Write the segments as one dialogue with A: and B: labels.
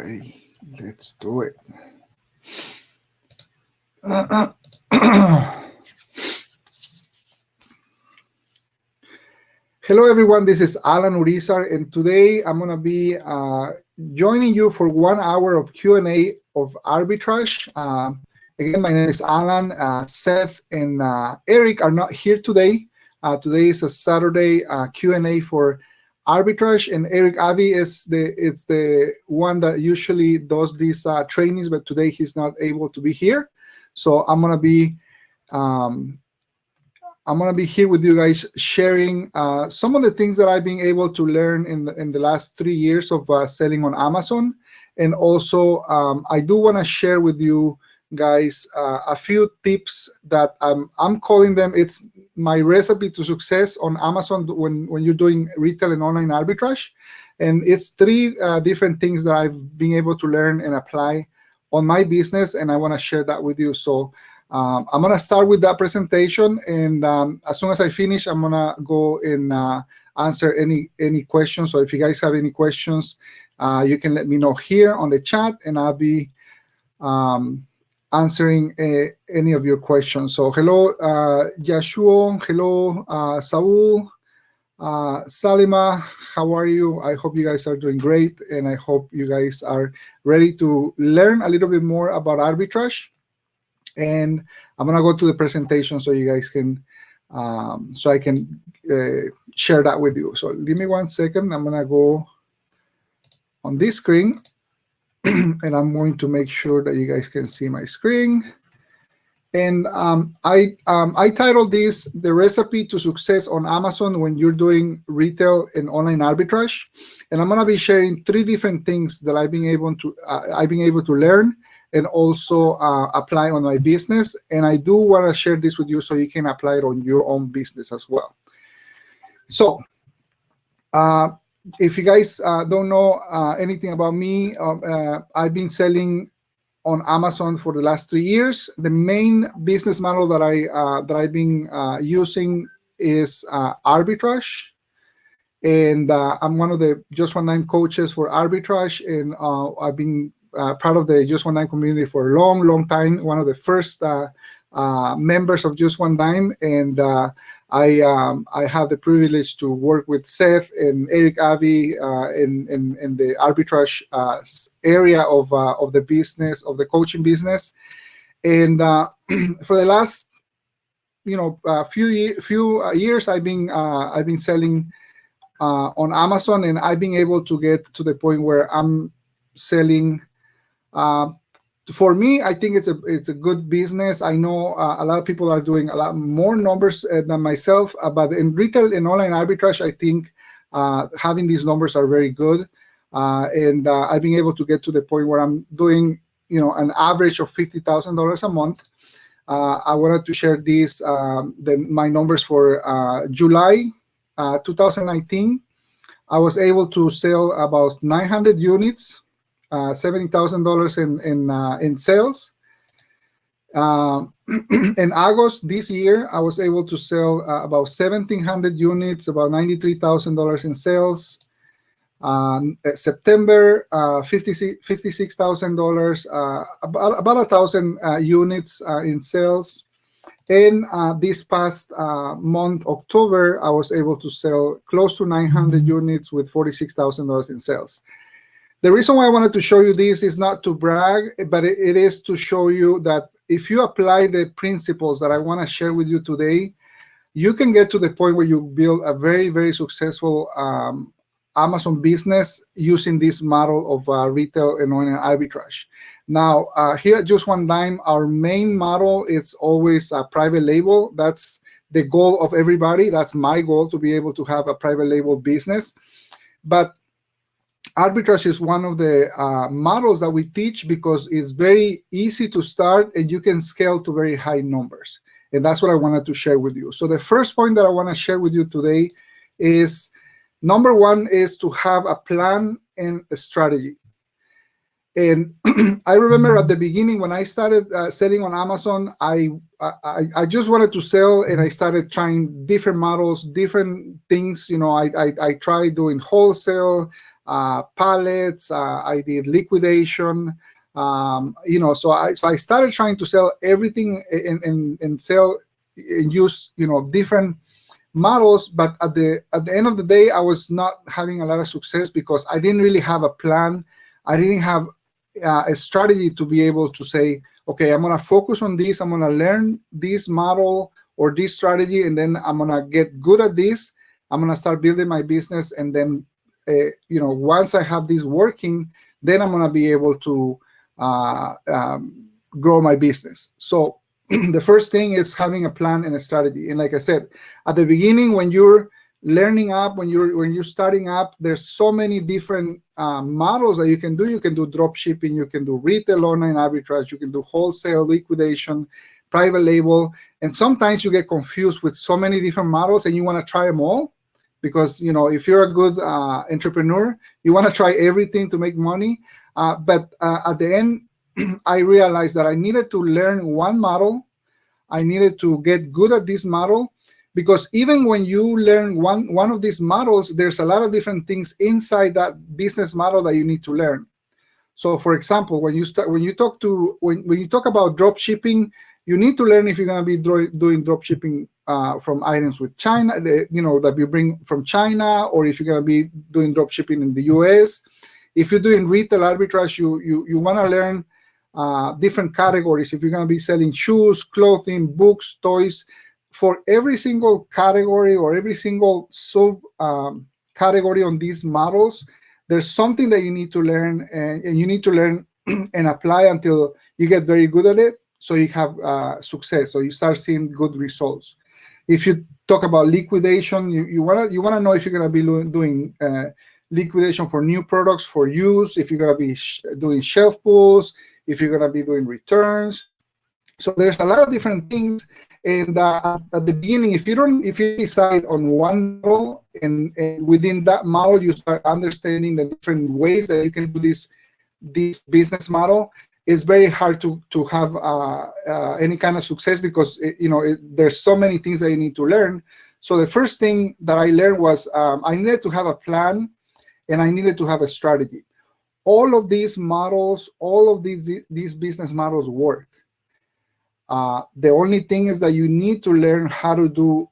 A: Alrighty, let's do it. Hello, everyone. This is Allan Urizar, and today I'm going to be joining you for 1 hour of Q&A of Arbitrage. Again, my name is Allan. Seth and Eric are not here today. Today is a Saturday Q&A for Arbitrage, and Eric Abbey is the one that usually does these trainings, but today he's not able to be here. So I'm gonna be here with you guys, sharing some of the things that I've been able to learn in the last 3 years of selling on Amazon, and also I do want to share with you guys a few tips that I'm calling them. It's my recipe to success on Amazon when you're doing retail and online arbitrage, and it's 3 different things that I've been able to learn and apply on my business, and I want to share that with you. So I'm gonna start with that presentation, and as soon as I finish, I'm gonna go and answer any questions. So if you guys have any questions, you can let me know here on the chat, and I'll be answering any of your questions. So hello, Yashuo. Hello, Saul, Salima. How are you? I hope you guys are doing great, and I hope you guys are ready to learn a little bit more about arbitrage. And I'm gonna go to the presentation so you guys can, so I can share that with you. So give me 1 second. I'm gonna go on this screen. And I'm going to make sure that you guys can see my screen. And I titled this "The Recipe to Success on Amazon When You're Doing Retail and Online Arbitrage." And I'm going to be sharing 3 different things that I've been able to learn and also apply on my business. And I do want to share this with you so you can apply it on your own business as well. So if you guys don't know anything about me, I've been selling on Amazon for the last 3 years. The main business model that I've been using is arbitrage, and I'm one of the Just One Dime coaches for arbitrage, and I've been part of the Just One Dime community for a long time. One of the first members of Just One Dime, and I have the privilege to work with Seth and Eric Abbey in the arbitrage area of the business, of the coaching business. And for the last few years, I've been selling on Amazon, and I've been able to get to the point where I'm selling. For me, I think it's a good business. I know a lot of people are doing a lot more numbers than myself, but in retail and online arbitrage, I think having these numbers are very good. And I've been able to get to the point where I'm doing, an average of $50,000 a month. I wanted to share these, my numbers for July 2019. I was able to sell about 900 units. $70,000 in sales. In August this year, I was able to sell about 1,700 units, about $93,000 in sales. September, $56,000, about 1,000 units in sales. And this past month, October, I was able to sell close to 900 units with $46,000 in sales. The reason why I wanted to show you this is not to brag, but it is to show you that if you apply the principles that I want to share with you today, you can get to the point where you build a very, very successful Amazon business using this model of retail and online arbitrage. Now, here at Just One Dime, our main model is always a private label. That's the goal of everybody. That's my goal, to be able to have a private label business. But arbitrage is one of the models that we teach because it's very easy to start and you can scale to very high numbers. And that's what I wanted to share with you. So the first point that I want to share with you today is, number 1 is to have a plan and a strategy. And I remember at the beginning when I started selling on Amazon, I just wanted to sell, and I started trying different models, different things. I tried doing wholesale. pallets. I did liquidation. So I started trying to sell everything and sell and use different models. But at the end of the day, I was not having a lot of success because I didn't really have a plan. I didn't have a strategy to be able to say, okay, I'm going to focus on this. I'm going to learn this model or this strategy, and then I'm going to get good at this. I'm going to start building my business. And then, once I have this working, then I'm going to be able to grow my business. So the first thing is having a plan and a strategy. And like I said, at the beginning, when you're learning up, when you're starting up, there's so many different models that you can do. You can do drop shipping, you can do retail online arbitrage, you can do wholesale liquidation, private label. And sometimes you get confused with so many different models and you want to try them all. Because if you're a good entrepreneur, you want to try everything to make money. But at the end, I realized that I needed to learn one model. I needed to get good at this model, because even when you learn one of these models, there's a lot of different things inside that business model that you need to learn. So, for example, when you talk about drop shipping, you need to learn if you're going to be doing drop shipping from items with China, that you bring from China, or if you're going to be doing drop shipping in the US. If you're doing retail arbitrage, you want to learn different categories. If you're going to be selling shoes, clothing, books, toys, for every single category or every single sub category on these models, there's something that you need to learn, and you need to learn and apply until you get very good at it, so you have success, so you start seeing good results. If you talk about liquidation, you want to know if you're going to be doing liquidation for new products for use, if you're going to be doing shelf pulls, if you're going to be doing returns. So there's a lot of different things. And at the beginning, if you decide on one model, and within that model you start understanding the different ways that you can do this business model, it's very hard to have any kind of success, because there's so many things that you need to learn. So the first thing that I learned was I needed to have a plan, and I needed to have a strategy. All of these models, all of these business models work. The only thing is that you need to learn how to do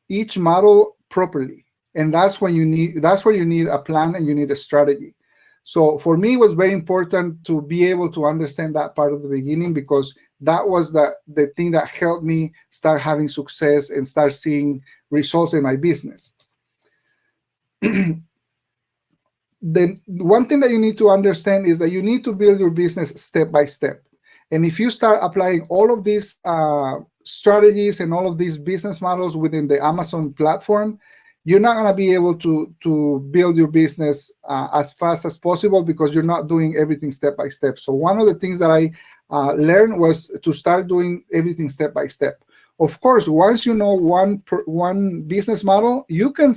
A: each model properly, and that's where you need a plan and you need a strategy. So for me, it was very important to be able to understand that part of the beginning, because that was the thing that helped me start having success and start seeing results in my business. The one thing that you need to understand is that you need to build your business step by step. And if you start applying all of these strategies and all of these business models within the Amazon platform, you're not going to be able to build your business as fast as possible, because you're not doing everything step by step. So one of the things that I learned was to start doing everything step by step. Of course, once you know one business model, you can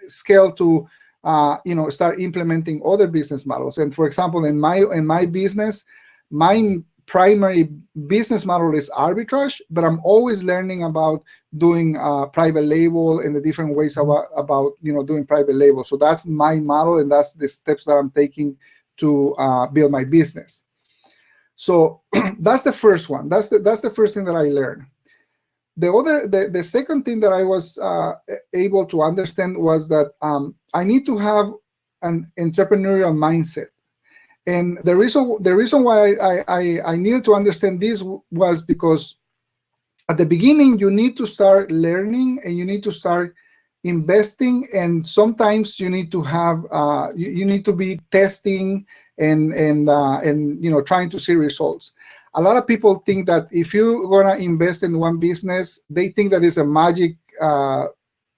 A: scale to start implementing other business models. And for example, in my business, my primary business model is arbitrage, but I'm always learning about doing private label and the different ways about doing private label. So that's my model, and that's the steps that I'm taking to build my business. So that's the first one. That's the first thing that I learned. The second thing that I was able to understand was that I need to have an entrepreneurial mindset. And the reason why I needed to understand this was because at the beginning you need to start learning, and you need to start investing, and sometimes you need to have you need to be testing and trying to see results. A lot of people think that if you're gonna invest in one business, they think that it's a magic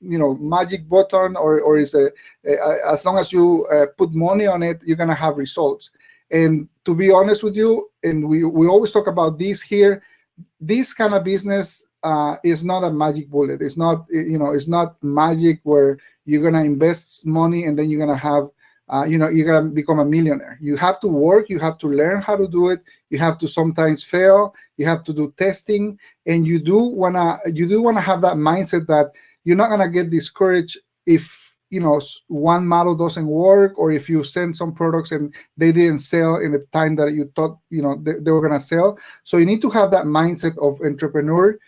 A: magic button, or is as long as you put money on it, you're gonna have results. And to be honest with you, and we always talk about this here, this kind of business is not a magic bullet. It's not it's not magic where you're gonna invest money and then you're gonna have you're gonna become a millionaire. You have to work. You have to learn how to do it. You have to sometimes fail. You have to do testing, and you do wanna have that mindset that you're not gonna get discouraged if one model doesn't work, or if you send some products and they didn't sell in the time that you thought they were going to sell. So you need to have that mindset of entrepreneur,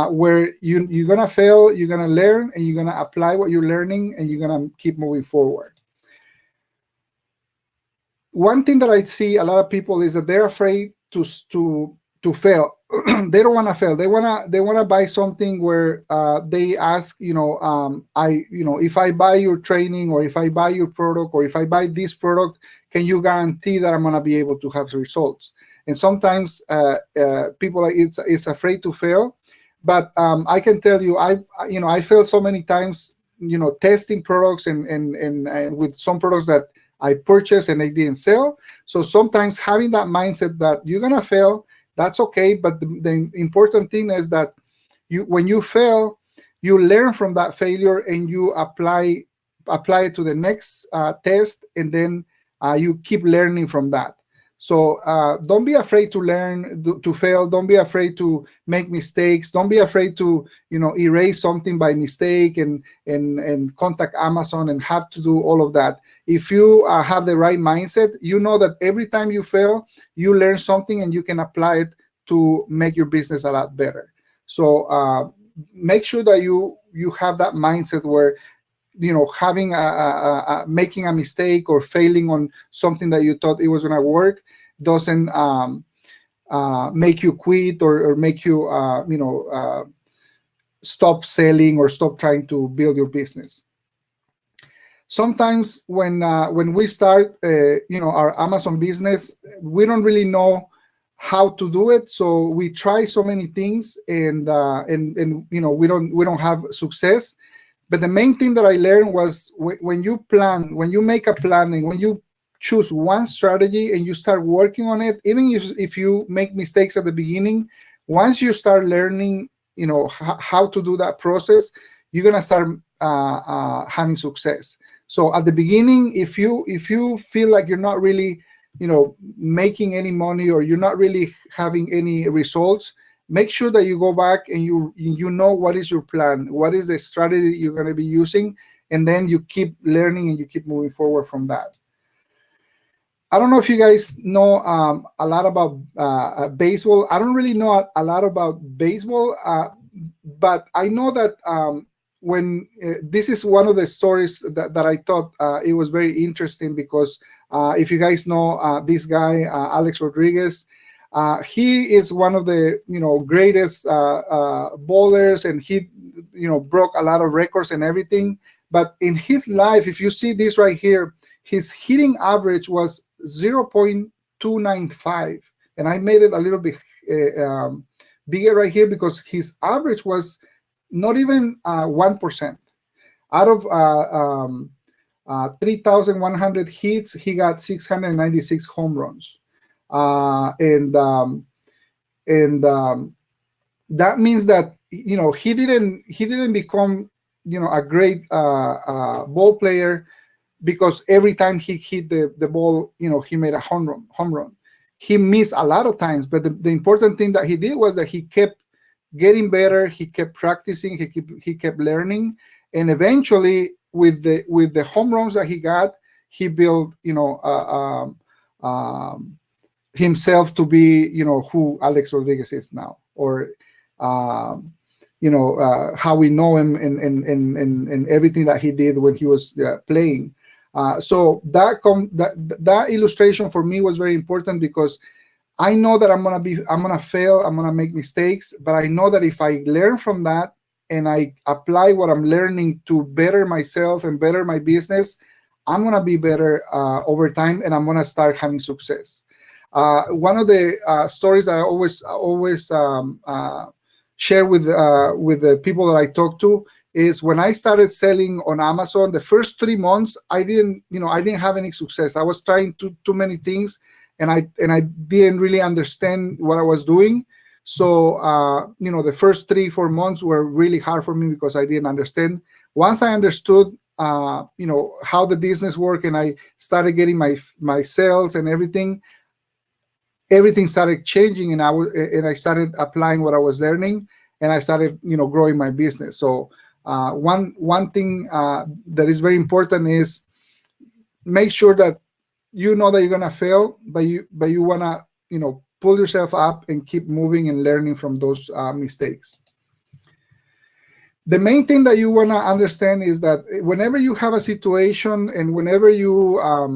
A: where you're going to fail, you're going to learn, and you're going to apply what you're learning, and you're going to keep moving forward. One thing that I see a lot of people is that they're afraid to fail. They don't want to fail. They wanna buy something where they ask, if I buy your training, or if I buy your product, or if I buy this product, can you guarantee that I'm gonna be able to have results? And sometimes people it's afraid to fail. But I can tell you, I failed so many times, testing products and with some products that I purchased and they didn't sell. So sometimes having that mindset that you're gonna fail, that's okay. But the important thing is that when you fail, you learn from that failure and you apply it to the next test, and then you keep learning from that. So don't be afraid to learn, to fail. Don't be afraid to make mistakes. Don't be afraid to erase something by mistake and contact Amazon and have to do all of that. If you have the right mindset, you know that every time you fail, you learn something and you can apply it to make your business a lot better. So make sure that you have that mindset where having making a mistake or failing on something that you thought it was going to work doesn't make you quit or make you stop selling or stop trying to build your business. Sometimes when we start our Amazon business, we don't really know how to do it, so we try so many things and we don't have success. But the main thing that I learned was when you make a plan, and when you choose one strategy and you start working on it, even if you make mistakes at the beginning, once you start learning, how to do that process, you're gonna start having success. So at the beginning, if you feel like you're not really, making any money, or you're not really having any results, make sure that you go back and you know what is your plan, what is the strategy you're going to be using, and then you keep learning and you keep moving forward from that. I don't know if you guys know a lot about baseball. I don't really know a lot about baseball, but I know that when this is one of the stories that I thought it was very interesting, because if you guys know this guy, Alex Rodriguez, he is one of the greatest bowlers, and he broke a lot of records and everything. But in his life, if you see this right here, his hitting average was 0.295, and I made it a little bit bigger right here because his average was not even 1%. Out of 3,100 hits, he got 696 home runs. And that means that he didn't become a great ball player because every time he hit the ball, he made a home run. He missed a lot of times, but the important thing that he did was that he kept getting better. He kept practicing. He kept learning, and eventually, with the home runs that he got, he built himself to be who Alex Rodriguez is now, or how we know him and everything that he did when he was playing. So that illustration for me was very important, because I know that I'm gonna fail, I'm gonna make mistakes, but I know that if I learn from that and I apply what I'm learning to better myself and better my business, I'm gonna be better over time, and I'm gonna start having success. One of the stories that I always share with the people that I talk to is when I started selling on Amazon. The first 3 months, I didn't have any success. I was trying too many things, and I didn't really understand what I was doing. So the first 3-4 months were really hard for me because I didn't understand. Once I understood how the business worked, and I started getting my sales and everything started changing, and I started applying what I was learning, and I started growing my business. So One thing that is very important is make sure that you know that you're gonna fail, but you wanna pull yourself up and keep moving and learning from those mistakes. The main thing that you wanna understand is that whenever you have a situation and whenever you are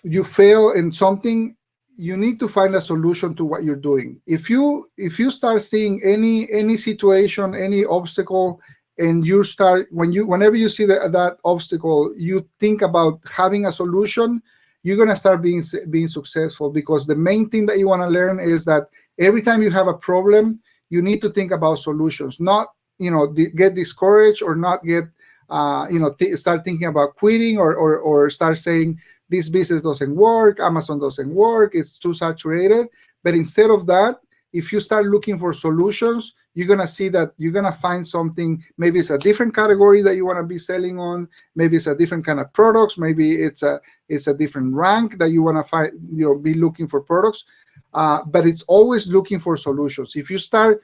A: you fail in something, you need to find a solution to what you're doing. If you start seeing any situation, any obstacle, and you start whenever you see that obstacle, you think about having a solution, you're gonna start being successful, because the main thing that you want to learn is that every time you have a problem, you need to think about solutions, not get discouraged or not get start thinking about quitting or start saying this business doesn't work, Amazon doesn't work, it's too saturated. But instead of that, if you start looking for solutions, you're going to see that you're going to find something. Maybe it's a different category that you want to be selling on. Maybe it's a different kind of products. Maybe it's a different rank that you want to find, be looking for products. But it's always looking for solutions. If you start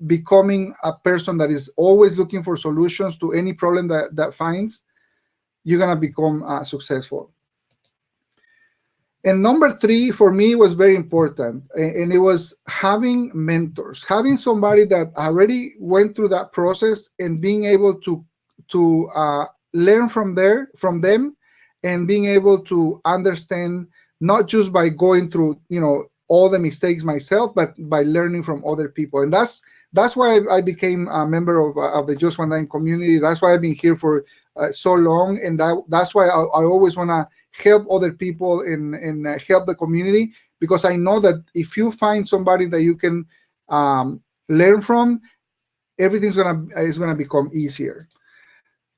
A: becoming a person that is always looking for solutions to any problem that finds, you're going to become successful. And number 3 for me was very important, and it was having mentors, having somebody that already went through that process and being able to learn from them, and being able to understand, not just by going through all the mistakes myself, but by learning from other people. And that's why I became a member of the Just One Dime community. That's why I've been here for so long, and that's why I always want to help other people and help the community, because I know that if you find somebody that you can learn from, everything's gonna become easier.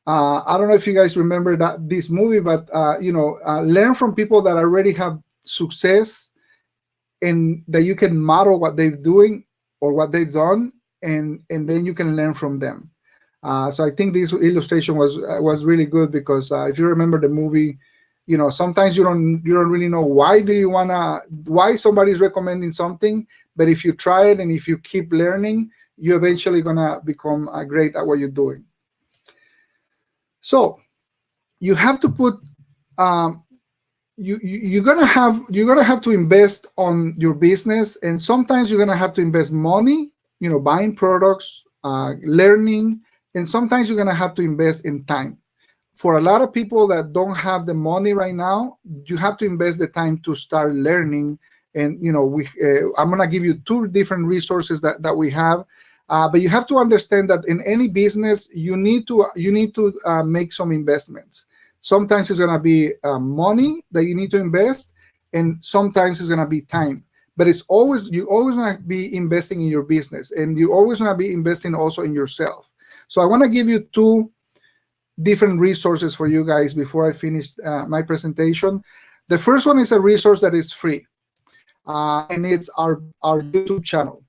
A: I don't know if you guys remember this movie, but learn from people that already have success, and that you can model what they're doing or what they've done, and then you can learn from them. So I think this illustration was really good, because if you remember the movie, sometimes you don't really know why somebody's recommending something, but if you try it and if you keep learning, you're eventually gonna become great at what you're doing. So you have to put you're gonna have to invest on your business, and sometimes you're gonna have to invest money, buying products, learning, and sometimes you're gonna have to invest in time. For a lot of people that don't have the money right now, you have to invest the time to start learning. And I'm gonna give you 2 different resources that we have. But you have to understand that in any business, you need to make some investments. Sometimes it's gonna be money that you need to invest, and sometimes it's gonna be time. But you're always gonna be investing in your business, and you're always gonna be investing also in yourself. So I want to give you 2 different resources for you guys before I finish my presentation. The first one is a resource that is free, and it's our YouTube channel.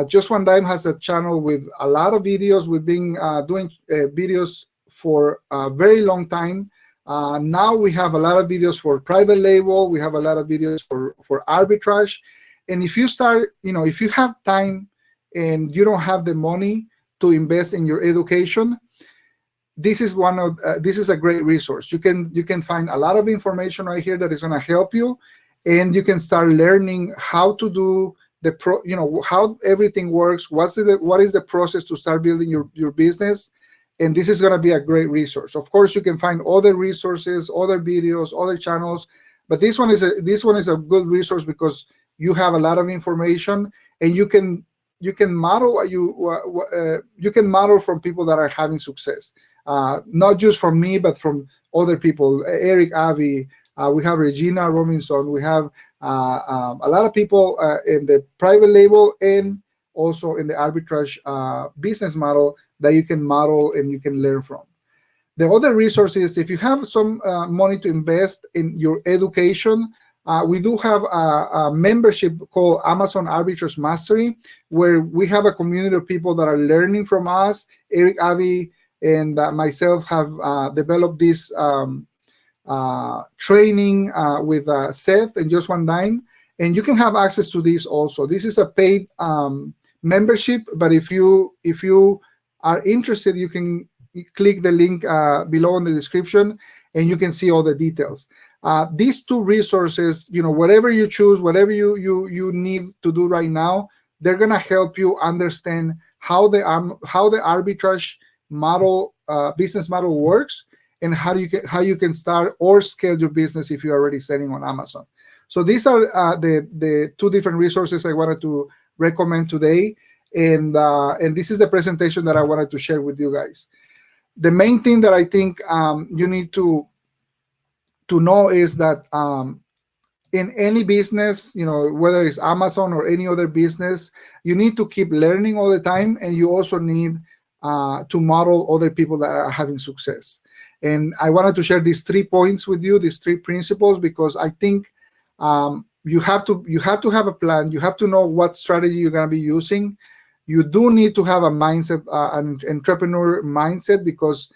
A: Just One Dime has a channel with a lot of videos. We've been doing videos for a very long time. Now we have a lot of videos for private label. We have a lot of videos for arbitrage. And if you start, if you have time and you don't have the money to invest in your education, this is a great resource. You can find a lot of information right here that is going to help you, and you can start learning how to do how everything works. What is the process to start building your business? And this is going to be a great resource. Of course, you can find other resources, other videos, other channels, but this one is a good resource because you have a lot of information, and you can model you can model from people that are having success. Not just from me, but from other people. Eric Abbey, we have Regina Robinson, we have a lot of people in the private label and also in the arbitrage business model that you can model and you can learn from. The other resource is, if you have some money to invest in your education, we do have a membership called Amazon Arbitrage Mastery, where we have a community of people that are learning from us. Eric Abbey and myself have developed this training with Seth and Just One Dime, and you can have access to this also. This is a paid membership, but if you are interested, you can click the link below in the description, and you can see all the details. These two resources, whatever you choose, whatever you need to do right now, they're gonna help you understand how the arbitrage model, business model works, and how you can start or scale your business if you're already selling on Amazon. So these are the two different resources I wanted to recommend today, and this is the presentation that I wanted to share with you guys. The main thing that I think you need to know is that in any business, whether it's Amazon or any other business, you need to keep learning all the time, and you also need to model other people that are having success. And I wanted to share these 3 points with you, these 3 principles, because I think you have to have a plan. You have to know what strategy you're going to be using. You do need to have a mindset, an entrepreneur mindset, because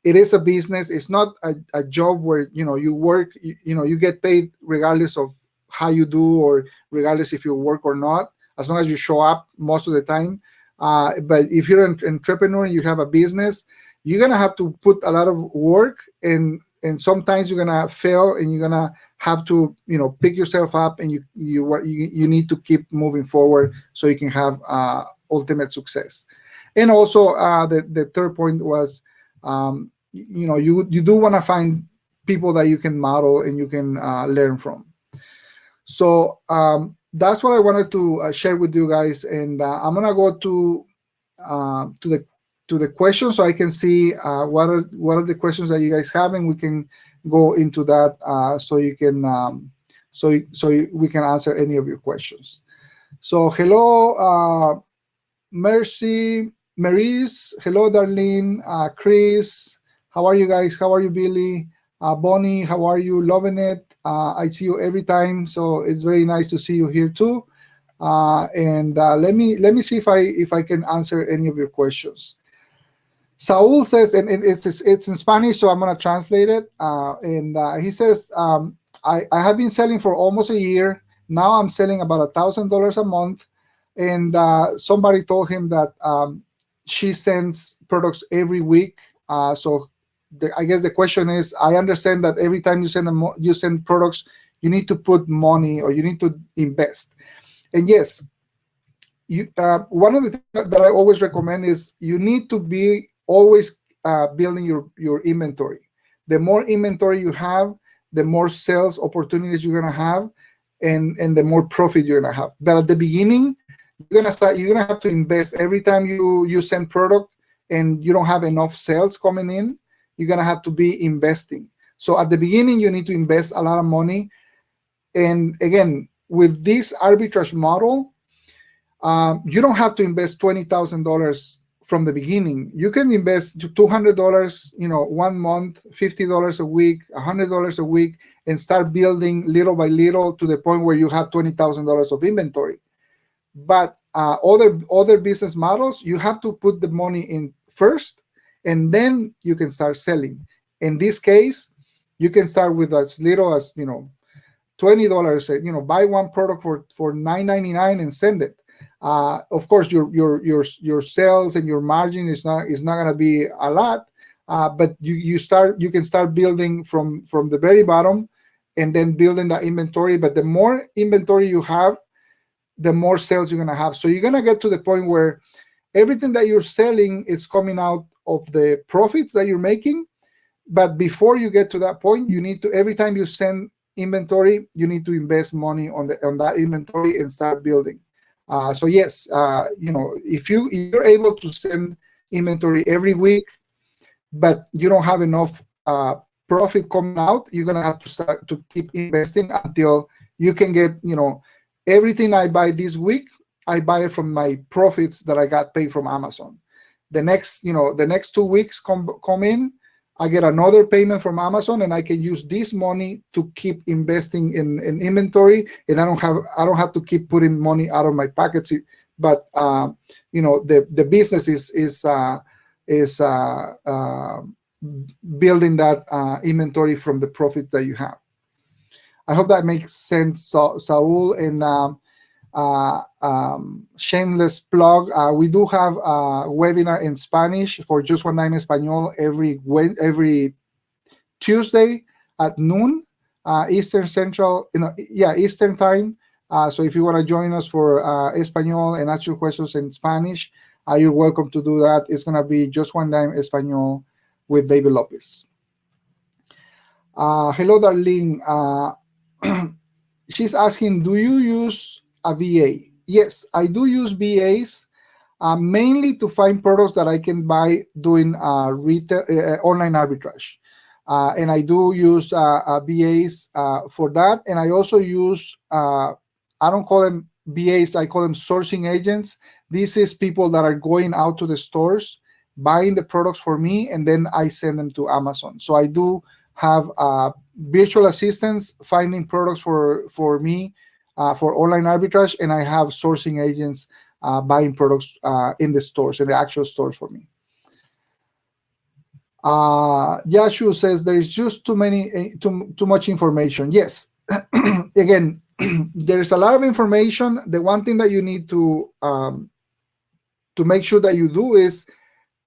A: it is a business. It's not a job where you work. You get paid regardless of how you do, or regardless if you work or not, as long as you show up most of the time. But if you're an entrepreneur and you have a business, you're gonna have to put a lot of work, and sometimes you're gonna fail, and you're gonna have to pick yourself up, and you need to keep moving forward so you can have ultimate success. And also the third point was you do want to find people that you can model and you can learn from. So that's what I wanted to share with you guys, and I'm gonna go to the questions, so I can see what are the questions that you guys have, and we can go into that so you can so we can answer any of your questions. So hello, Mercy, Maurice, hello, Darlene, Chris, how are you guys? How are you, Billy? Bonnie, how are you? Loving it. I see you every time, so it's very nice to see you here too. And let me see if I can answer any of your questions. Saul says, and it's in Spanish, so I'm gonna translate it. And he says, I have been selling for almost a year now. I'm selling about $1,000 a month, and somebody told him that she sends products every week. So I guess the question is, I understand that every time you send products, you need to put money, or you need to invest. And yes, one of the things that I always recommend is you need to be always building your inventory. The more inventory you have, the more sales opportunities you're gonna have, and the more profit you're gonna have. But at the beginning, you're gonna have to invest every time you send product and you don't have enough sales coming in. You're gonna have to be investing. So at the beginning, you need to invest a lot of money. And again, with this arbitrage model, you don't have to invest $20,000 from the beginning. You can invest $200, 1 month, $50 a week, $100 a week, and start building little by little to the point where you have $20,000 of inventory. But other business models, you have to put the money in first, and then you can start selling. In this case, you can start with as little as $20. Buy one product for $9.99 and send it. Of course, your sales and your margin is not going to be a lot, but you can start building from the very bottom, and then building the inventory. But the more inventory you have, the more sales you're going to have. So you're going to get to the point where everything that you're selling is coming out of the profits that you're making. But before you get to that point, you need to, every time you send inventory, you need to invest money on that inventory and start building. So yes, if you're able to send inventory every week, but you don't have enough profit coming out, you're gonna have to start to keep investing until you can get, everything I buy this week, I buy it from my profits that I got paid from Amazon. The next 2 weeks come in, I get another payment from Amazon, and I can use this money to keep investing in inventory, and I don't have to keep putting money out of my pockets. But the business is building that inventory from the profit that you have. I hope that makes sense, Saul. And shameless plug. We do have a webinar in Spanish for Just One Dime Español every Tuesday at noon Eastern Central, Eastern time. So if you want to join us for Español and ask your questions in Spanish, you're welcome to do that. It's going to be Just One Dime Español with David Lopez. Hello, Darlene. She's asking, do you use a VA? Yes, I do use VAs, mainly to find products that I can buy doing retail online arbitrage. And I do use VAs for that. And I also use, I don't call them VAs, I call them sourcing agents. This is people that are going out to the stores, buying the products for me, and then I send them to Amazon. So I do have virtual assistants finding products for me for online arbitrage, and I have sourcing agents buying products in the stores, in the actual stores for me. Yashu says there is just too much information. Yes, again, there's a lot of information. The one thing that you need to make sure that you do is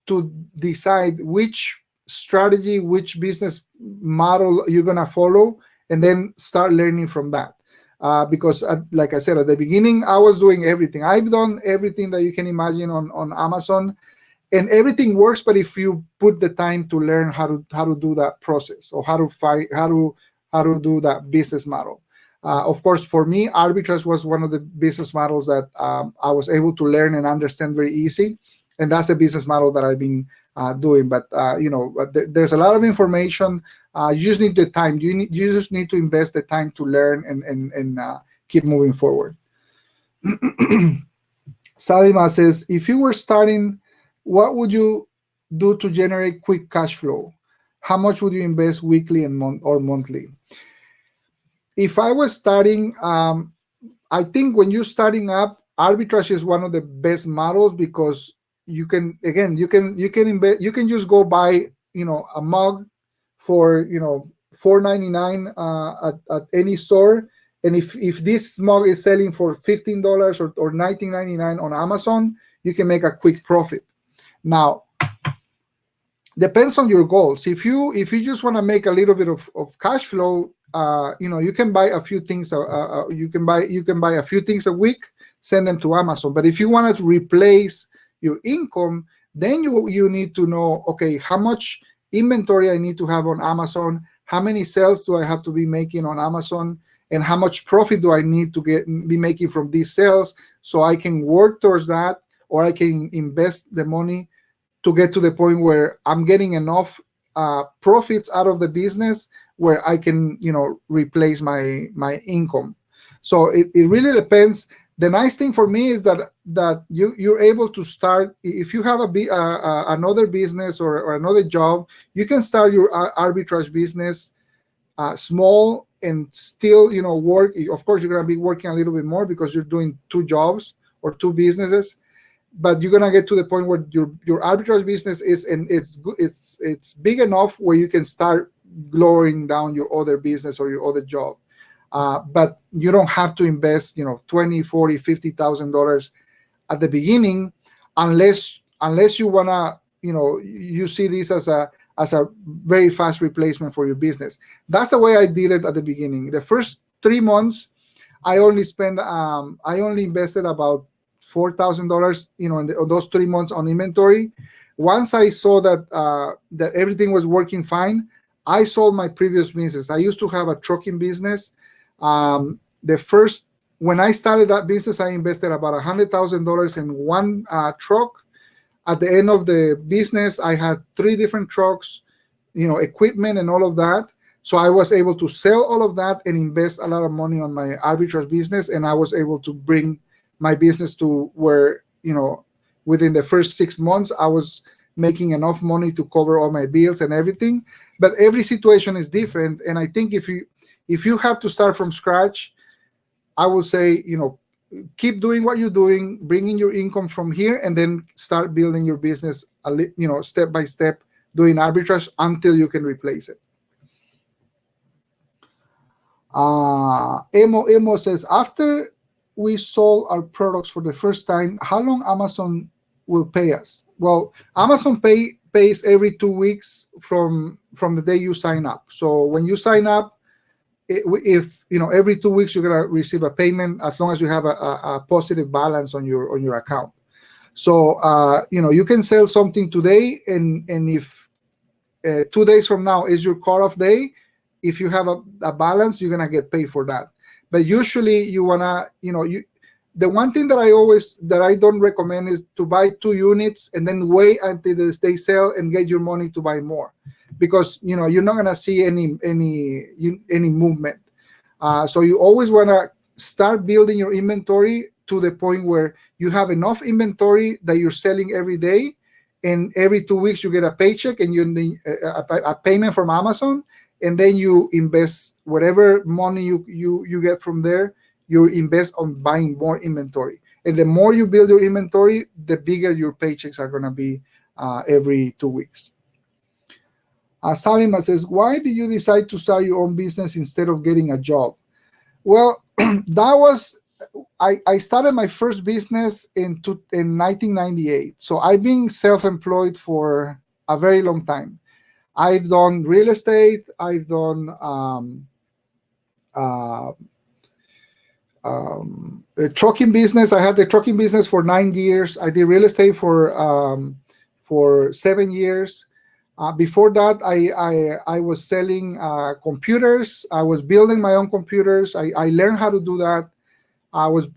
A: to decide which strategy, which business model you're gonna follow, and then start learning from that. Because like I said at the beginning, I was doing everything. I've done everything that you can imagine on Amazon, and everything works. But if you put the time to learn how to do that process, or how to do that business model. Of course, for me, arbitrage was one of the business models that I was able to learn and understand very easy, and that's the business model that I've been doing. But there's a lot of information. You just need the time. You just need to invest the time to learn and keep moving forward. Salima says, if you were starting, what would you do to generate quick cash flow? How much would you invest weekly and monthly? If I was starting, I think when you're starting up, arbitrage is one of the best models, because you can invest. You can just go buy a mug for $4.99 at any store, and if this mug is selling for $15 or $19.99 on Amazon, you can make a quick profit. Now, depends on your goals. If you just want to make a little bit of cash flow, you can buy a few things. You can buy a few things a week, send them to Amazon. But if you wanted to replace your income, then you need to know, okay, how much inventory I need to have on Amazon, how many sales do I have to be making on Amazon, and how much profit do I need to be making from these sales, so I can work towards that, or I can invest the money to get to the point where I'm getting enough profits out of the business where I can replace my income. So it really depends. The nice thing for me is that you're able to start. If you have another business or another job, you can start your arbitrage business small and still work. Of course, you're going to be working a little bit more because you're doing two jobs or two businesses, but you're going to get to the point where your arbitrage business is, and it's big enough where you can start lowering down your other business or your other job. But you don't have to invest, $20,000, $40,000, $50,000 at the beginning, unless you wanna, you see this as a very fast replacement for your business. That's the way I did it at the beginning. The first 3 months, I only invested about $4,000, in those 3 months on inventory. Once I saw that everything was working fine, I sold my previous business. I used to have a trucking business. When I started that business, I invested about $100,000 in one truck. At the end of the business, I had 3 different trucks, equipment and all of that. So I was able to sell all of that and invest a lot of money on my arbitrage business, and I was able to bring my business to where, within the first 6 months, I was making enough money to cover all my bills and everything. But every situation is different, and I think if you have to start from scratch, I would say, keep doing what you're doing, bring in your income from here, and then start building your business, step by step, doing arbitrage until you can replace it. Emo says, after we sold our products for the first time, how long Amazon will pay us? Well, Amazon pays every 2 weeks from the day you sign up. So when you sign up, if every 2 weeks you're gonna receive a payment, as long as you have a positive balance on your account. So you can sell something today, and if 2 days from now is your cutoff day, if you have a balance, you're gonna get paid for that. But usually you wanna, the one thing that I don't recommend is to buy 2 units and then wait until they sell and get your money to buy more, because you're not gonna see any movement. So you always wanna start building your inventory to the point where you have enough inventory that you're selling every day, and every 2 weeks you get a paycheck and a payment from Amazon, and then you invest whatever money you get from there. You invest on buying more inventory, and the more you build your inventory, the bigger your paychecks are going to be every 2 weeks. Salima says, why did you decide to start your own business instead of getting a job? Well, I started my first business in 1998. So I've been self-employed for a very long time. I've done real estate. I've done a trucking business. I had the trucking business for 9 years. I did real estate for 7 years. Before that, I was selling computers. I was building my own computers. I learned how to do that. I was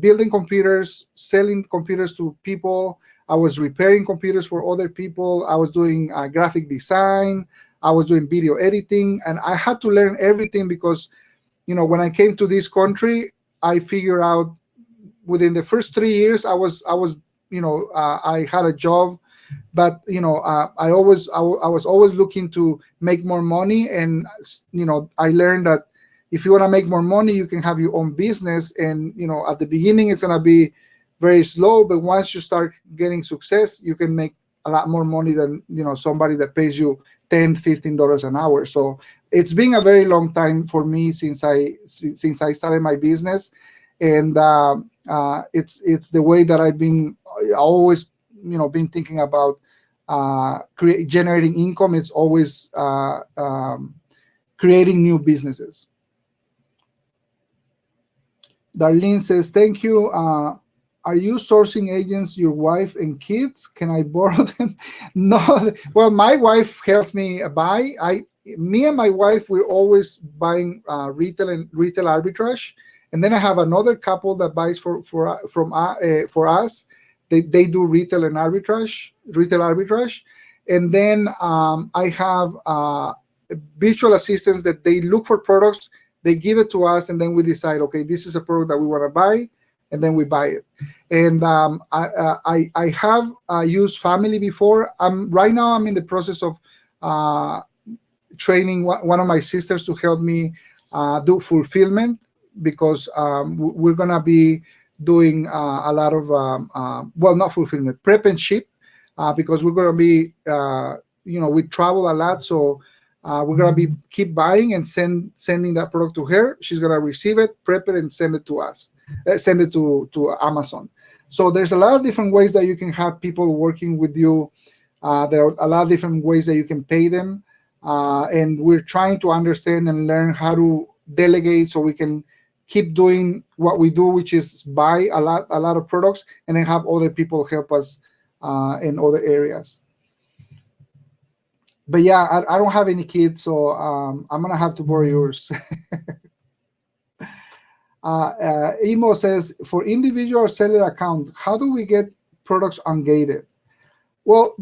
A: building computers, selling computers to people. I was repairing computers for other people. I was doing graphic design. I was doing video editing, and I had to learn everything because, when I came to this country, I figured out within the first 3 years I was I had a job, but I was always looking to make more money, and I learned that if you want to make more money, you can have your own business, and at the beginning it's gonna be very slow, but once you start getting success, you can make a lot more money than somebody that pays you $10-15 an hour. So it's been a very long time for me since I started my business, and it's the way that I've been always been thinking about generating income. It's always creating new businesses. Darlene says, thank you. Are you sourcing agents, your wife and kids? Can I borrow them? No. Well, my wife helps me buy. Me and my wife, we're always buying retail arbitrage. And then I have another couple that buys for us. They do retail arbitrage. And then I have virtual assistants that they look for products, they give it to us, and then we decide, okay, this is a product that we want to buy, and then we buy it. And I have used Family before. Right now I'm in the process of training one of my sisters to help me do fulfillment, because we're going to be doing a lot of, not fulfillment, prep and ship, because we're going to be, we travel a lot. So we're going to be keep buying and sending that product to her. She's going to receive it, prep it, and send it to us, send it to Amazon. So there's a lot of different ways that you can have people working with you. There are a lot of different ways that you can pay them. And we're trying to understand and learn how to delegate so we can keep doing what we do, which is buy a lot of products and then have other people help us in other areas. But yeah, I don't have any kids, so I'm gonna have to borrow yours. Emo says, for individual seller account, how do we get products ungated? Well,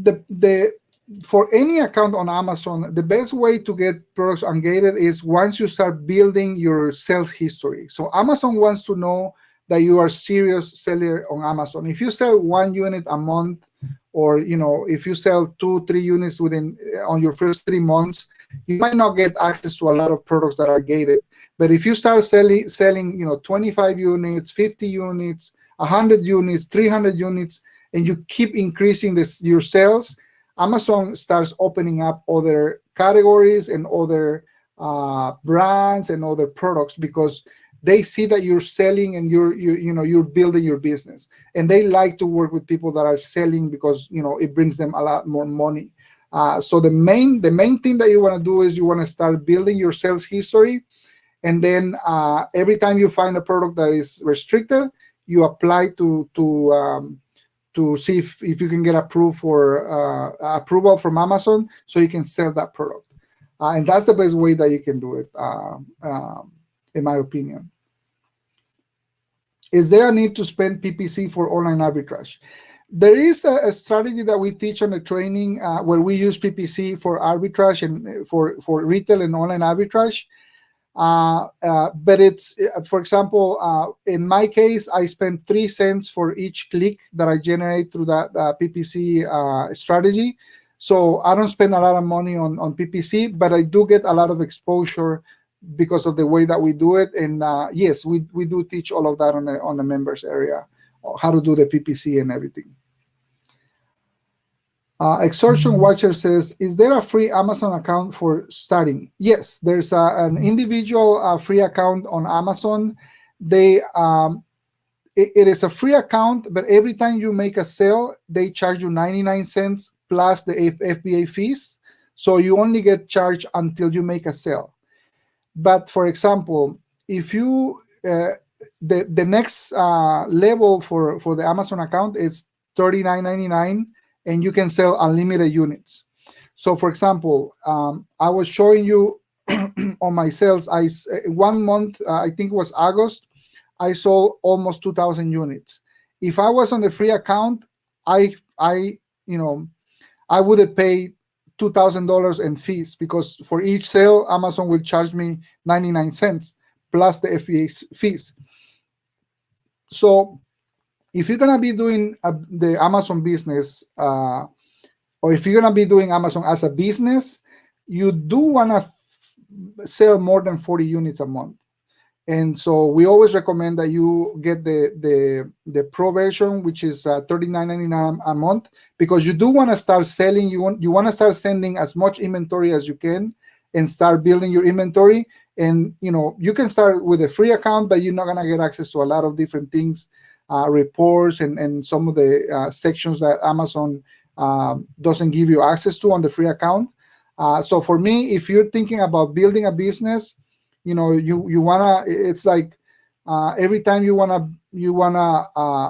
A: for any account on Amazon, the best way to get products ungated is once you start building your sales history. So Amazon wants to know that you are a serious seller on Amazon. If you sell 1 unit a month, or if you sell 2-3 units on your first 3 months, you might not get access to a lot of products that are gated. But if you start selling 25 units, 50 units, 100 units, 300 units, and you keep increasing your sales, Amazon starts opening up other categories and other brands and other products, because they see that you're selling and you're building your business, and they like to work with people that are selling because it brings them a lot more money. So the main thing that you want to do is you want to start building your sales history, and then every time you find a product that is restricted, you apply to see if you can get approved for approval from Amazon, so you can sell that product. And that's the best way that you can do it, in my opinion. Is there a need to spend PPC for online arbitrage? There is a strategy that we teach on the training where we use PPC for arbitrage and for retail and online arbitrage. But it's, for example, in my case, I spend 3 cents for each click that I generate through that PPC strategy. So I don't spend a lot of money on PPC, but I do get a lot of exposure because of the way that we do it. And yes, we do teach all of that on the members area, how to do the PPC and everything. Extortion Watcher says, is there a free Amazon account for starting? Yes, there's an individual free account on Amazon. It is a free account, but every time you make a sale, they charge you 99 cents plus the FBA fees. So you only get charged until you make a sale. But for example, if you the next level for the Amazon account is $39.99, and you can sell unlimited units. So for example, I was showing you on my sales, 1 month, I think it was August, I sold almost 2,000 units. If I was on the free account, I would have paid $2,000 in fees, because for each sale, Amazon will charge me 99 cents plus the FBA fees. So if you're gonna be doing the Amazon business, or if you're gonna be doing Amazon as a business, you do wanna sell more than 40 units a month. And so we always recommend that you get the pro version, which is $39.99 a month, because you do want to start selling. You want to start sending as much inventory as you can and start building your inventory. And you can start with a free account, but you're not gonna get access to a lot of different things, reports and some of the sections that Amazon doesn't give you access to on the free account. So for me, if you're thinking about building a business, you wanna, it's like every time you wanna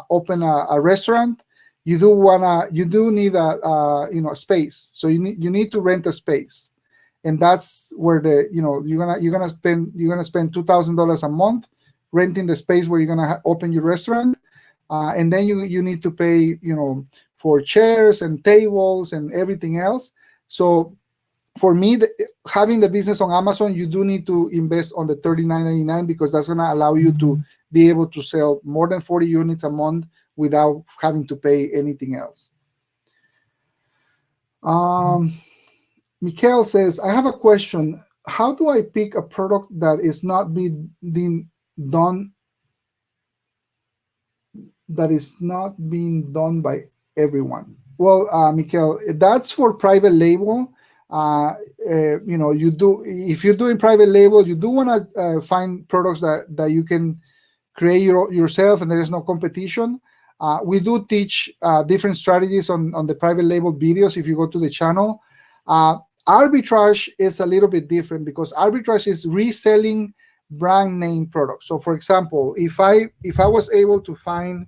A: open a restaurant, you do need a space. So you need to rent a space, and that's where you're gonna spend $2,000 a month renting the space where you're gonna open your restaurant, and then you need to pay for chairs and tables and everything else. So for me, having the business on Amazon, you do need to invest on the $39.99, because that's going to allow you to be able to sell more than 40 units a month without having to pay anything else. Mikhail says, I have a question. How do I pick a product that is not being done by everyone? Well, Mikhail, that's for private label. If you're doing private label, you do want to find products that you can create yourself, and there is no competition. We do teach different strategies on the private label videos if you go to the channel. Arbitrage is a little bit different, because arbitrage is reselling brand name products. So for example, if I was able to find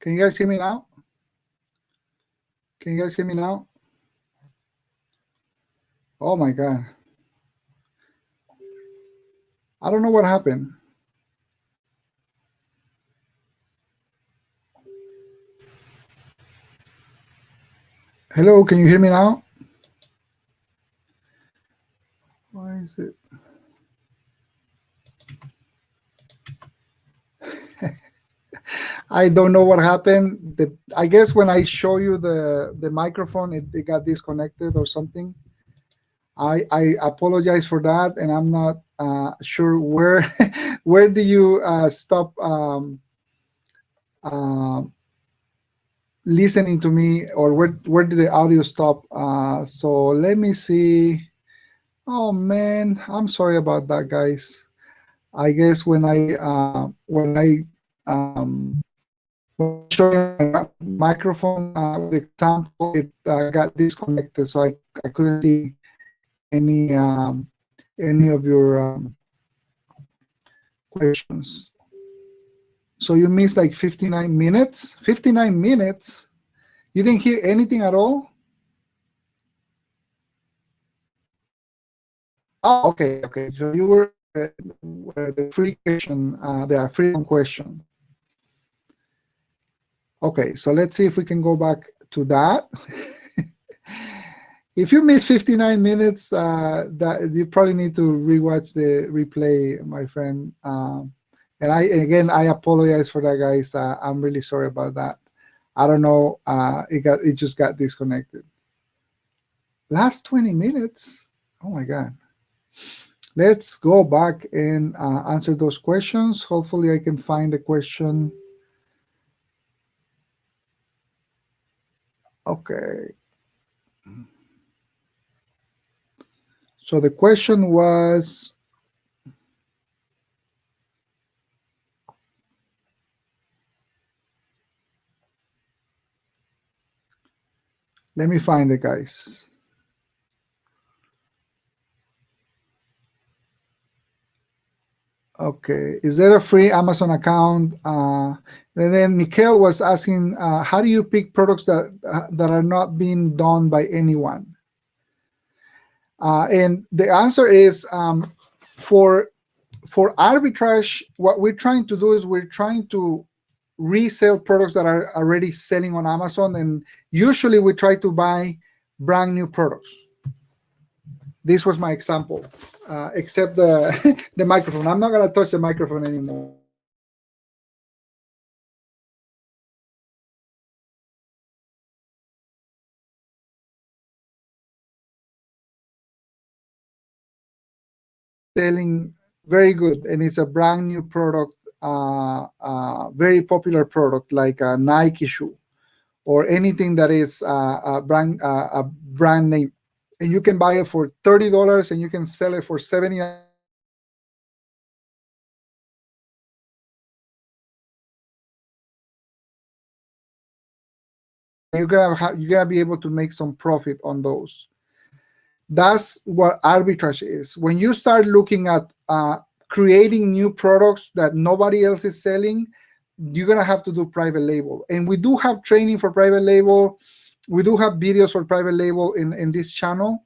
A: Can you guys hear me now? Can you guys hear me now? Oh my God. I don't know what happened. Hello, can you hear me now? Why is it? I don't know what happened. I guess when I show you the microphone, it got disconnected or something. I apologize for that, and I'm not sure where where do you stop listening to me, or where did the audio stop? So let me see. Oh man, I'm sorry about that, guys. I guess when I show my microphone with example, it got disconnected, so I couldn't see any of your questions. So you missed like 59 minutes. 59 minutes. You didn't hear anything at all? Oh, okay, okay. So you were the free question, the freedom question. Okay, so let's see if we can go back to that. If you miss 59 minutes, that you probably need to rewatch the replay, my friend. And I apologize for that, guys. I'm really sorry about that. I don't know. It just got disconnected. Last 20 minutes. Oh my God. Let's go back and answer those questions. Hopefully, I can find the question. Okay. So the question was, let me find it, guys. Okay, is there a free Amazon account? And then Mikhail was asking, how do you pick products that are not being done by anyone? And the answer is, for arbitrage, what we're trying to do is we're trying to resell products that are already selling on Amazon, and usually we try to buy brand new products. This was my example, except the the microphone. I'm not going to touch the microphone anymore. Selling very good, and it's a brand new product, very popular product, like a Nike shoe or anything that is a brand name, and you can buy it for $30 and you can sell it for $70. You're gonna be able to make some profit on those. That's what arbitrage is. When you start looking at creating new products that nobody else is selling, you're gonna have to do private label. And we do have training for private label. We do have videos for private label in this channel.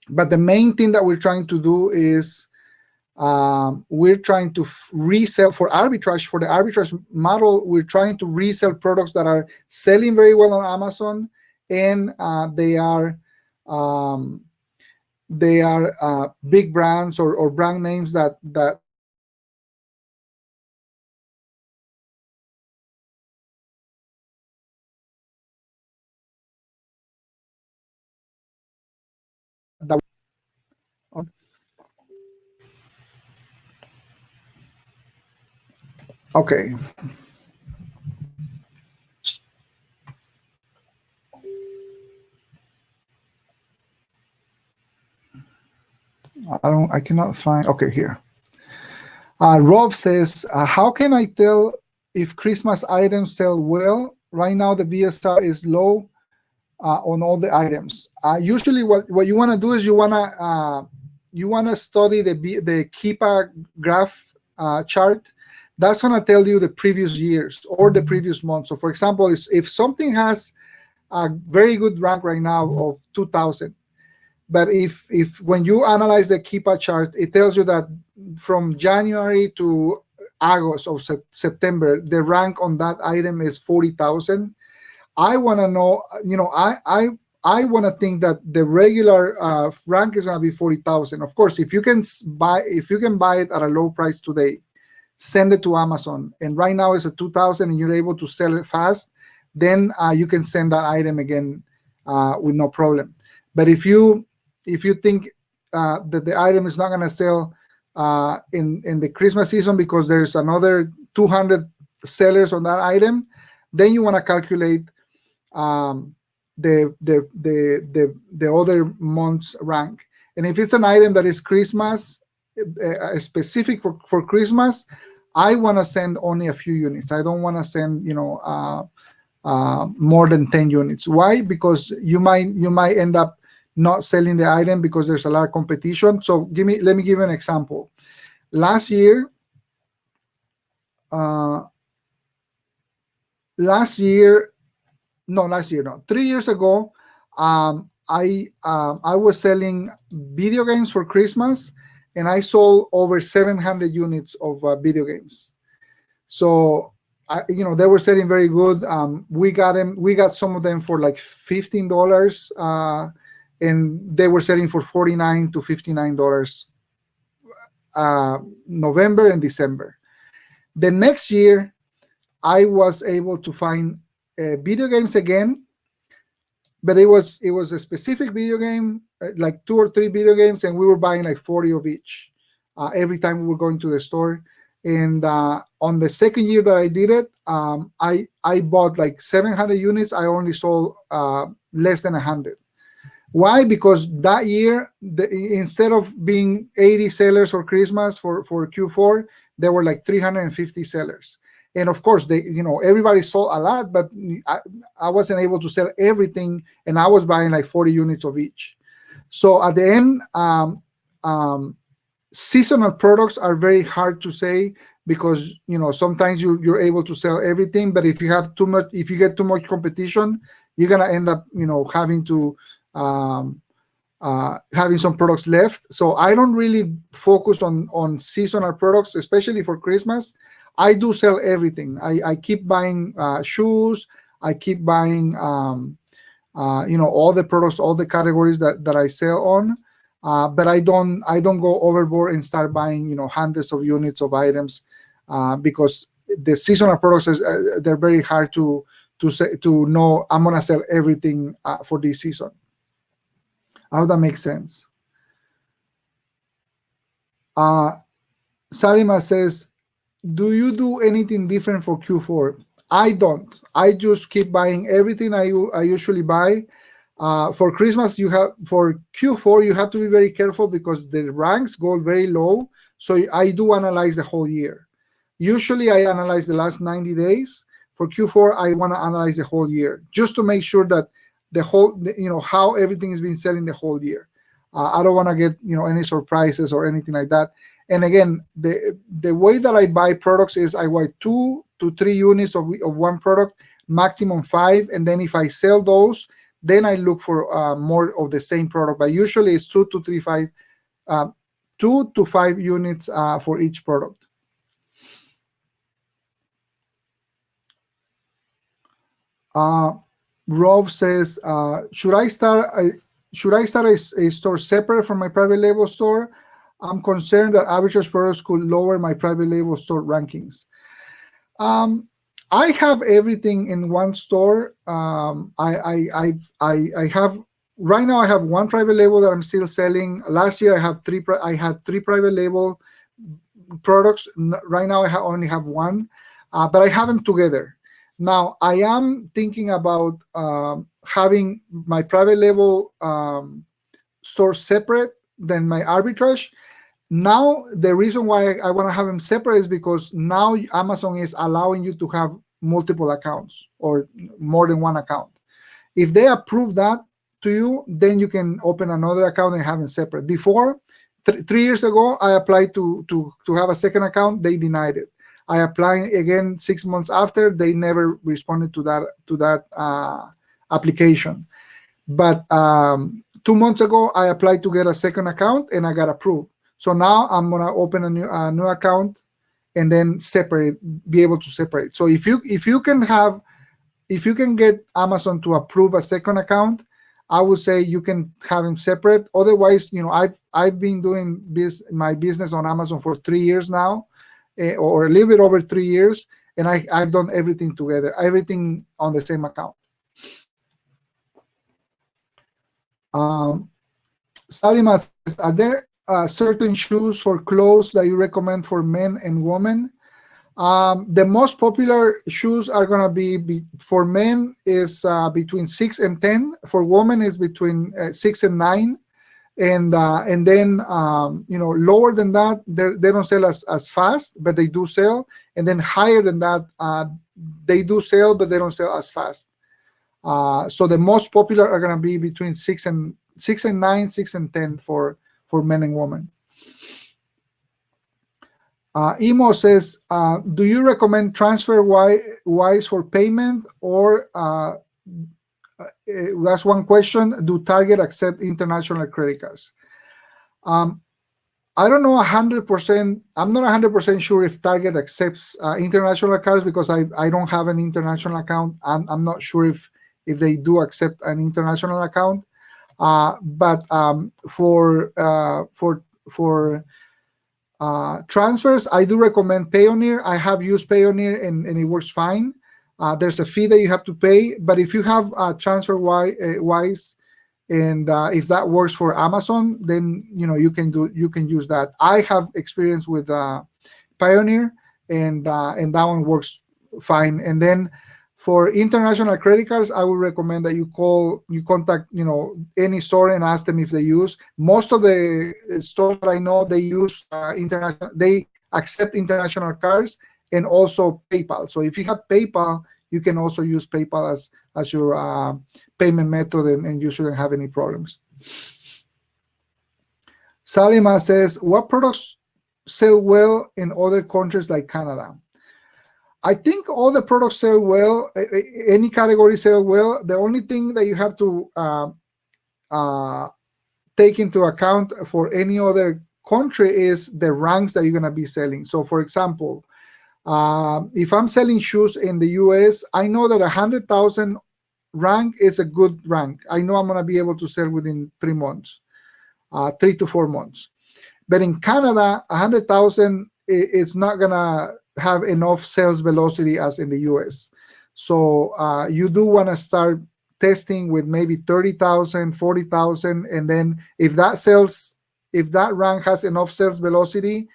A: But the main thing that we're trying to do is we're trying to resell for arbitrage. For the arbitrage model, we're trying to resell products that are selling very well on Amazon, and they are big brands or brand names that okay. I cannot find. Okay, here. Rob says, how can I tell if Christmas items sell well? Right now, the VSR is low on all the items. Usually, what you want to do is you want to study the Keepa graph chart. that's going to tell you the previous years or the previous month. So for example, if something has a very good rank right now of 2000, but if when you analyze the Keepa chart, it tells you that from January to August or September, the rank on that item is 40,000. I want to know, I want to think that the regular rank is going to be 40,000. Of course, if you can buy it at a low price today, send it to Amazon, and right now it's at 2,000, and you're able to sell it fast, then you can send that item again with no problem. But if you think that the item is not going to sell in the Christmas season because there's another 200 sellers on that item, then you want to calculate the other month's rank. And if it's an item that is Christmas specific for Christmas, I want to send only a few units. I don't want to send more than 10 units. Why? Because you might end up not selling the item because there's a lot of competition. So let me give you an example. Last year, 3 years ago, I was selling video games for Christmas, and I sold over 700 units of video games. So they were selling very good. We got some of them for like $15, and they were selling for $49 to $59 November and December. The next year, I was able to find video games again, but it was a specific video game, like 2 or 3 video games, and we were buying like 40 of each every time we were going to the store. And on the second year that I did it, I bought like 700 units. I only sold less than 100. Why? Because that year, instead of being 80 sellers for Christmas for Q4, there were like 350 sellers. And of course, everybody sold a lot, but I wasn't able to sell everything, and I was buying like 40 units of each. So at the end, seasonal products are very hard to say because sometimes you're able to sell everything, but if you get too much competition, you're gonna end up having to having some products left. So I don't really focus on seasonal products, especially for Christmas. I do sell everything. I keep buying shoes. I keep buying all the products, all the categories that I sell on. But I don't go overboard and start buying hundreds of units of items because the seasonal products they're very hard to know I'm gonna sell everything for this season. I hope that makes sense. Salima says, do you do anything different for Q4? I don't. I just keep buying everything I usually buy. For Christmas, for Q4, you have to be very careful because the ranks go very low. So I do analyze the whole year. Usually, I analyze the last 90 days. For Q4, I want to analyze the whole year just to make sure that how everything has been selling the whole year. I don't want to get any surprises or anything like that. And again, the way that I buy products is I buy 2 to 3 units of one product, maximum 5, and then if I sell those, then I look for more of the same product. But usually it's 2 to 5 units for each product. Rob says, should I start a store separate from my private label store? I'm concerned that Arbitrage products could lower my private label store rankings. I have everything in one store. I have right now. I have one private label that I'm still selling. Last year I had three private label products. Right now I only have one, but I have them together. Now I am thinking about having my private label store separate than my Arbitrage. Now, the reason why I want to have them separate is because now Amazon is allowing you to have multiple accounts or more than one account. If they approve that to you, then you can open another account and have them separate. Before, 3 years ago, I applied to have a second account. They denied it. I applied again 6 months after. They never responded to that application. But 2 months ago, I applied to get a second account and I got approved. So now I'm gonna open a new account and then be able to separate. So if you can get Amazon to approve a second account, I would say you can have them separate. Otherwise, I've been doing my business on Amazon for 3 years now, or a little bit over 3 years, and I've done everything together, everything on the same account. Salima says, are there certain shoes for clothes that you recommend for men and women? The most popular shoes are going to be for men is between 6 and 10. For women is between 6 and 9. And then lower than that, they don't sell as fast, but they do sell. And then higher than that, they do sell, but they don't sell as fast. So the most popular are going to be between 6 and 9, 6 and 10 for men and women. Emo says, do you recommend TransferWise for payment, or that's one question. Do Target accept international credit cards? I don't know 100%. I'm not 100% sure if Target accepts international cards, because I don't have an international account. I'm not sure if they do accept an international account. But for transfers, I do recommend Payoneer. I have used Payoneer and it works fine. There's a fee that you have to pay, but if you have TransferWise, and if that works for Amazon, then you can use that. I have experience with Payoneer, and that one works fine. And then for international credit cards, I would recommend that you contact any store and ask them if they use. Most of the stores that I know, they use they accept international cards, and also PayPal. So if you have PayPal, you can also use PayPal as your payment method, and you shouldn't have any problems. Salima says, what products sell well in other countries like Canada? I think all the products sell well. Any category sell well. The only thing that you have to take into account for any other country is the ranks that you're going to be selling. So, for example, if I'm selling shoes in the US, I know that 100,000 rank is a good rank. I know I'm going to be able to sell within 3 months, 3 to 4 months. But in Canada, 100,000 is not going to have enough sales velocity as in the US. So you do want to start testing with maybe 30,000, 40,000, and then if that rank has enough sales velocity,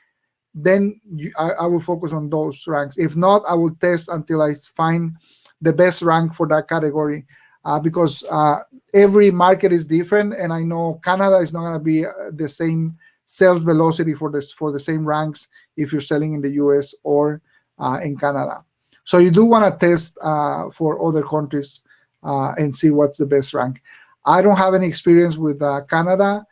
A: then I will focus on those ranks. If not, I will test until I find the best rank for that category, because every market is different, and I know Canada is not going to be the same sales velocity for the same ranks if you're selling in the US or in Canada. So you do want to test for other countries and see what's the best rank. I don't have any experience with Canada.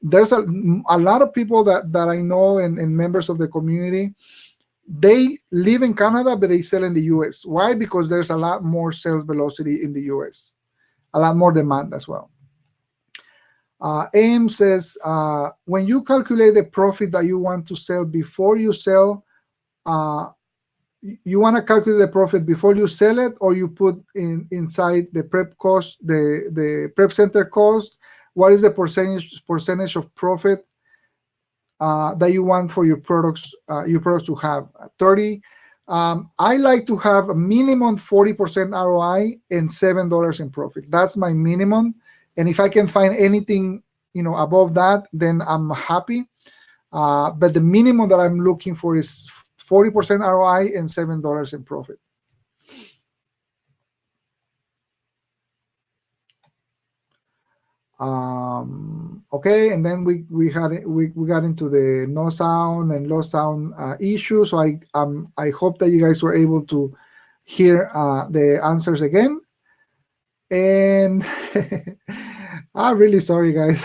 A: There's a lot of people that I know and members of the community. They live in Canada, but they sell in the US. Why? Because there's a lot more sales velocity in the US, a lot more demand as well. AIM says, when you calculate the profit that you want to sell before you sell, you want to calculate the profit before you sell it, or you put inside the prep cost, the prep center cost? What is the percentage of profit that you want for your products to have? 30. I like to have a minimum 40% ROI and $7 in profit. That's my minimum. And if I can find anything, above that, then I'm happy. But the minimum that I'm looking for is 40% ROI and $7 in profit. Okay, and then we got into the no sound and low sound issue. So I hope that you guys were able to hear the answers again. And I'm really sorry, guys.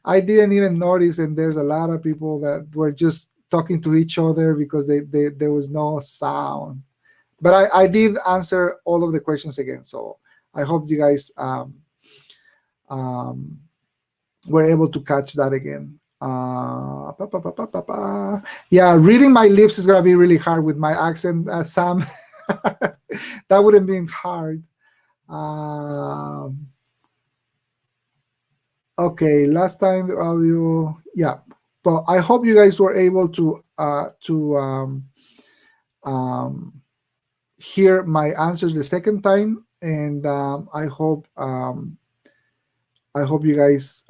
A: I didn't even notice, and there's a lot of people that were just talking to each other because there was no sound. But I did answer all of the questions again, so I hope you guys were able to catch that again. Yeah, reading my lips is gonna be really hard with my accent, Sam. That wouldn't be hard. Okay, last time the audio, yeah. But I hope you guys were able to hear my answers the second time, and I hope you guys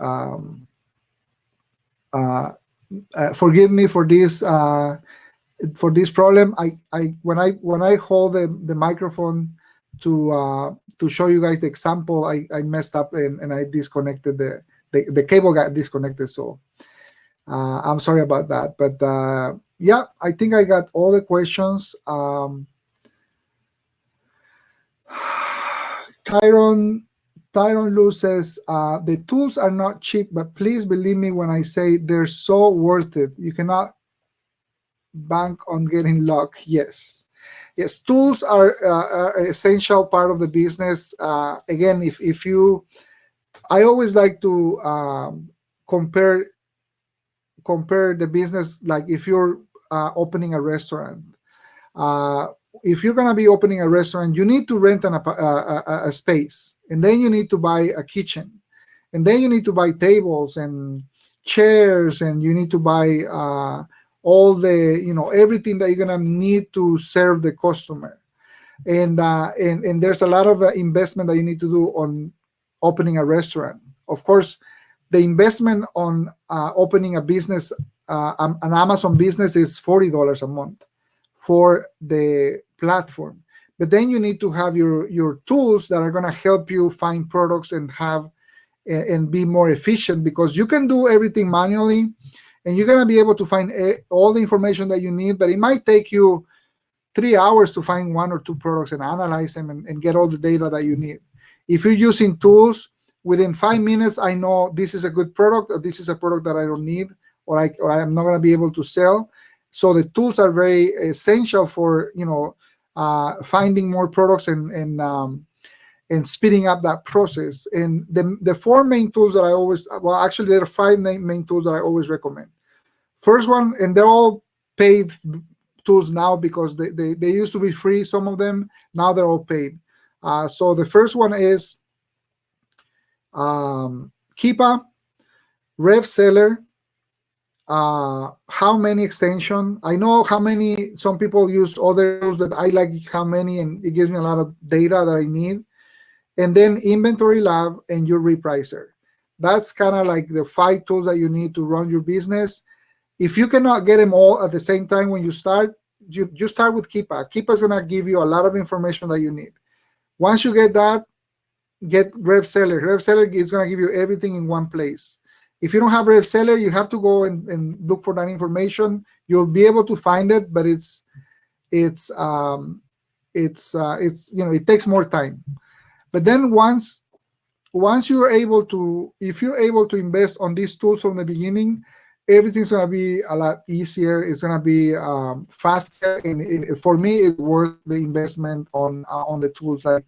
A: forgive me for this problem. When I hold the microphone to show you guys the example, I messed up and I disconnected the cable got disconnected. So I'm sorry about that. But yeah, I think I got all the questions. Tyron Lou says, the tools are not cheap, but please believe me when I say they're so worth it. You cannot bank on getting luck. Yes, tools are an essential part of the business. Again, if you, I always like to compare the business, like if you're opening a restaurant. If you're going to be opening a restaurant, you need to rent a space, and then you need to buy a kitchen, and then you need to buy tables and chairs, and you need to buy all the, everything that you're going to need to serve the customer. And there's a lot of investment that you need to do on opening a restaurant. Of course, the investment on opening a business, an Amazon business, is $40 a month for the platform. But then you need to have your tools that are going to help you find products and be more efficient, because you can do everything manually and you're going to be able to find all the information that you need, but it might take you 3 hours to find 1 or 2 products and analyze them and get all the data that you need. If you're using tools, within 5 minutes, I know this is a good product, or this is a product that I don't need, or I'm not going to be able to sell. So the tools are very essential for finding more products and speeding up that process. And the 4 main tools that I always, well, actually there are 5 main tools that I always recommend. First one, and they're all paid tools now because they used to be free, some of them, now they're all paid. So the first one is Keepa, RevSeller, how many extension. I know how many, some people use other tools, but I like how many, and it gives me a lot of data that I need. And then Inventory Lab and your repricer. That's kind of like the 5 tools that you need to run your business. If you cannot get them all at the same time when you start, you start with Keepa. Keepa is going to give you a lot of information that you need. Once you get that, get RevSeller. RevSeller is going to give you everything in one place. If you don't have RevSeller, you have to go and look for that information. You'll be able to find it, but it takes more time. But then once you're able to, if you're able to invest on these tools from the beginning, everything's going to be a lot easier. It's going to be faster, and for me, it's worth the investment on the tools like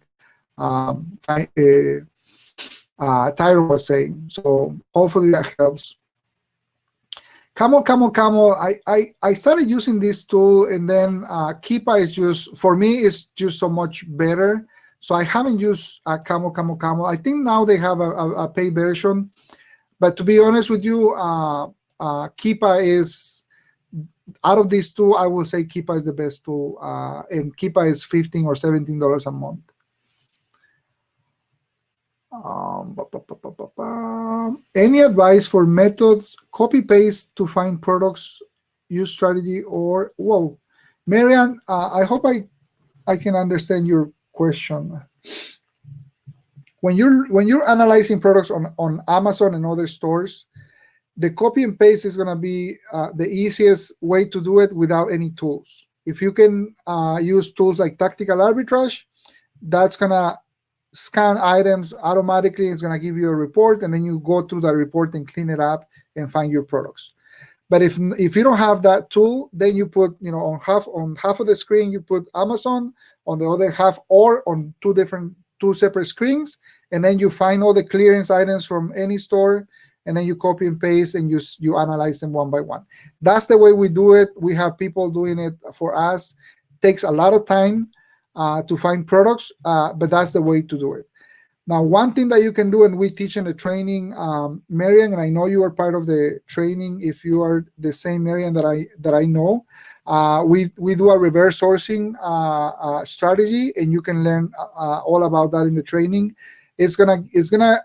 A: Tyro was saying. So hopefully that helps. Camel. I started using this tool, and then Keepa is just, for me, it's just so much better. So I haven't used Camel. I think now they have a paid version, but to be honest with you, Keepa is, out of these two, I will say Keepa is the best tool, and Keepa is $15 or $17 a month. Any advice for methods, copy paste to find products, use strategy, or whoa, Marian, I hope I can understand your question. When you're analyzing products on Amazon and other stores, the copy and paste is going to be the easiest way to do it without any tools. If you can use tools like Tactical Arbitrage, that's going to scan items automatically. It's going to give you a report, and then you go through that report and clean it up and find your products. But if you don't have that tool, then you put, you know, on half of the screen you put Amazon, on the other half, or on two separate screens, and then you find all the clearance items from any store, and then you copy and paste, and you analyze them one by one. That's the way we do it. We have people doing it for us. Takes a lot of time to find products, but that's the way to do it. Now, one thing that you can do, and we teach in the training, Marian, and I know you are part of the training. If you are the same Marian that I know, we do a reverse sourcing strategy, and you can learn all about that in the training. It's gonna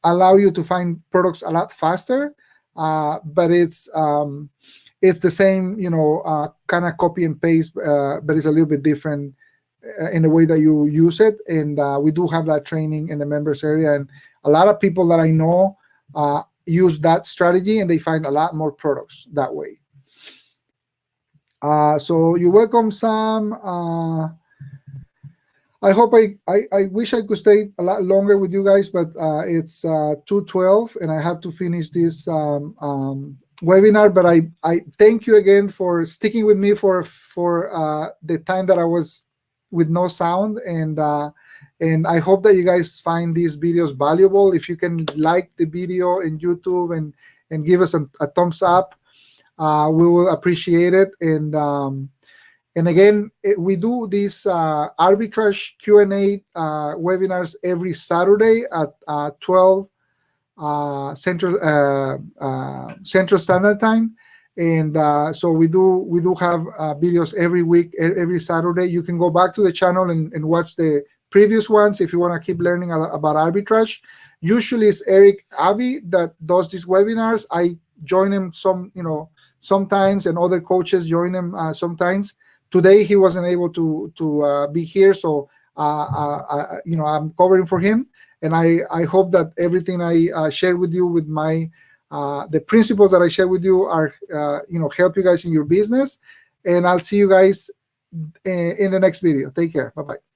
A: allow you to find products a lot faster, but it's the same, you know, kind of copy and paste, but it's a little bit different in the way that you use it. And we do have that training in the members area, and a lot of people that I know use that strategy, and they find a lot more products that way. So you're welcome, Sam. I hope I wish I could stay a lot longer with you guys, but it's 2:12 and I have to finish this webinar. But I thank you again for sticking with me for the time that I was with no sound, and I hope that you guys find these videos valuable. If you can like the video in YouTube and give us a thumbs up, we will appreciate it. And again, we do these arbitrage Q&A webinars every Saturday at 12 Central Standard Time. And so we do have videos every week, every Saturday. You can go back to the channel and watch the previous ones if you want to keep learning about arbitrage. Usually it's Eric Abbey that does these webinars. I join him sometimes, and other coaches join him sometimes. Today he wasn't able to be here, so I'm covering for him. And I hope that everything I shared with you, with my the principles that I share with you, are help you guys in your business. And I'll see you guys in the next video. Take care. Bye-bye.